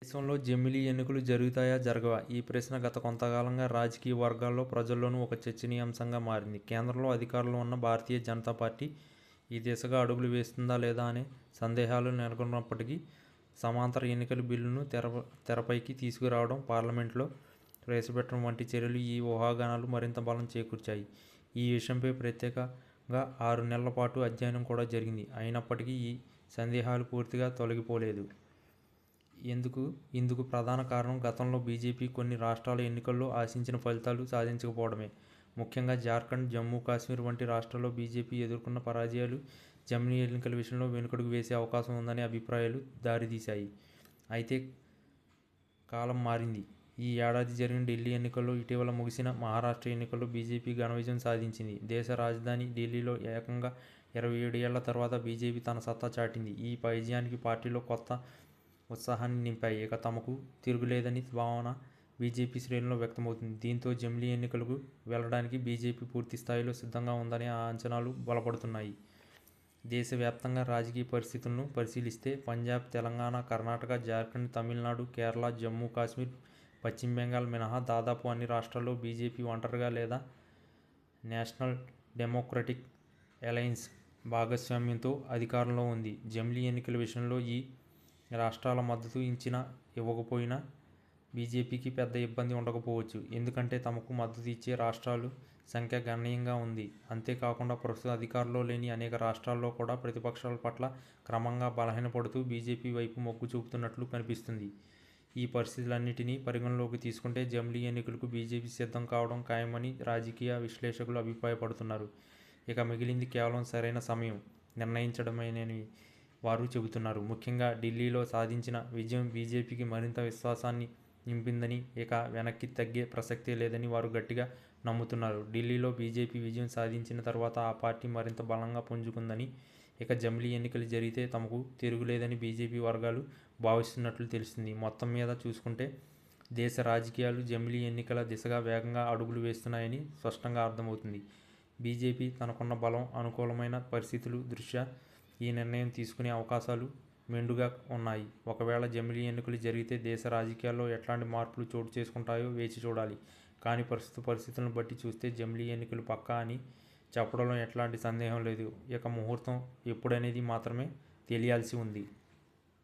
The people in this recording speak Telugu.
దేశంలో జమిలీ ఎన్నికలు జరుగుతాయా? జరగవా? ఈ ప్రశ్న గత కొంతకాలంగా రాజకీయ వర్గాల్లో, ప్రజల్లోనూ ఒక చర్చనీయాంశంగా మారింది. కేంద్రంలో అధికారంలో ఉన్న భారతీయ జనతా పార్టీ ఈ దిశగా అడుగులు వేస్తుందా లేదా అనే సందేహాలు నెలకొన్నప్పటికీ, సమాంతర ఎన్నికల బిల్లును తెరపైకి తీసుకురావడం, పార్లమెంట్లో ప్రవేశపెట్టడం వంటి చర్యలు ఈ ఊహాగానాలు మరింత బలం చేకూర్చాయి. ఈ విషయంపై ప్రత్యేకంగా 6 నెలల పాటు అధ్యయనం కూడా జరిగింది. అయినప్పటికీ ఈ సందేహాలు పూర్తిగా తొలగిపోలేదు. ఇందుకు ప్రధాన కారణం గతంలో బీజేపీ కొన్ని రాష్ట్రాల ఎన్నికల్లో ఆశించిన ఫలితాలు సాధించకపోవడమే. ముఖ్యంగా జార్ఖండ్, జమ్మూ కాశ్మీర్ వంటి రాష్ట్రాల్లో బీజేపీ ఎదుర్కొన్న పరాజయాలు జమిలీ ఎన్నికల విషయంలో వెనుకడుగు వేసే అవకాశం ఉందనే అభిప్రాయాలు దారితీశాయి. అయితే కాలం మారింది. ఈ ఏడాది జరిగిన ఢిల్లీ ఎన్నికల్లో, ఇటీవల ముగిసిన మహారాష్ట్ర ఎన్నికల్లో బీజేపీ ఘన విజయం సాధించింది. దేశ రాజధాని ఢిల్లీలో ఏకంగా 27 ఏళ్ల తర్వాత బీజేపీ తన సత్తా చాటింది. ఈ విజయానికి పార్టీలో కొత్త ఉత్సాహాన్ని నింపాయి. ఇక తమకు తిరుగులేదని భావన బీజేపీ శ్రేణుల్లో వ్యక్తమవుతుంది. దీంతో జమిలీ ఎన్నికలకు వెళ్లడానికి బీజేపీ పూర్తి స్థాయిలో సిద్ధంగా ఉందనే అంచనాలు బలపడుతున్నాయి. దేశవ్యాప్తంగా రాజకీయ పరిస్థితులను పరిశీలిస్తే పంజాబ్, తెలంగాణ, కర్ణాటక, జార్ఖండ్, తమిళనాడు, కేరళ, జమ్మూ కాశ్మీర్, పశ్చిమ బెంగాల్ మినహా దాదాపు అన్ని రాష్ట్రాల్లో బీజేపీ ఒంటరిగా లేదా నేషనల్ డెమోక్రటిక్ అలయన్స్ భాగస్వామ్యంతో అధికారంలో ఉంది. జమిలీ ఎన్నికల విషయంలో ఈ రాష్ట్రాల మద్దతు ఇవ్వకపోయినా బీజేపీకి పెద్ద ఇబ్బంది ఉండకపోవచ్చు. ఎందుకంటే తమకు మద్దతు ఇచ్చే రాష్ట్రాల సంఖ్య గణనీయంగా ఉంది. అంతేకాకుండా ప్రస్తుతం అధికారంలో లేని అనేక రాష్ట్రాల్లో కూడా ప్రతిపక్షాల పట్ల క్రమంగా బలహీనపడుతూ బీజేపీ వైపు మొగ్గు చూపుతున్నట్లు కనిపిస్తుంది. ఈ పరిస్థితులన్నిటినీ పరిగణలోకి తీసుకుంటే జమిలీ ఎన్నికలకు బీజేపీ సిద్ధం కావడం ఖాయమని రాజకీయ విశ్లేషకులు అభిప్రాయపడుతున్నారు. ఇక మిగిలింది కేవలం సరైన సమయం నిర్ణయించడమేనని వారు చెబుతున్నారు. ముఖ్యంగా ఢిల్లీలో సాధించిన విజయం బీజేపీకి మరింత విశ్వాసాన్ని నింపిందని, ఇక వెనక్కి తగ్గే ప్రసక్తే లేదని వారు గట్టిగా నమ్ముతున్నారు. ఢిల్లీలో బీజేపీ విజయం సాధించిన తర్వాత ఆ పార్టీ మరింత బలంగా పుంజుకుందని, ఇక జమిలీ ఎన్నికలు జరిగితే తమకు తిరుగులేదని బీజేపీ వర్గాలు భావిస్తున్నట్లు తెలుస్తుంది. మొత్తం మీద చూసుకుంటే దేశ రాజకీయాలు జమిలీ ఎన్నికల దిశగా వేగంగా అడుగులు వేస్తున్నాయని స్పష్టంగా అర్థమవుతుంది. బీజేపీ తనకున్న బలం, అనుకూలమైన పరిస్థితుల దృష్ట్యా ఈ నిర్ణయం తీసుకునే అవకాశాలు మెండుగా ఉన్నాయి. ఒకవేళ జమిలీ ఎన్నికలు జరిగితే దేశ రాజకీయాల్లో ఎట్లాంటి మార్పులు చోటు చేసుకుంటాయో వేచి చూడాలి. కానీ ప్రస్తుత పరిస్థితులను బట్టి చూస్తే జమిలీ ఎన్నికలు పక్కా అని చెప్పడంలో ఎట్లాంటి సందేహం లేదు. ఇక ముహూర్తం ఎప్పుడనేది మాత్రమే తెలియాల్సి ఉంది.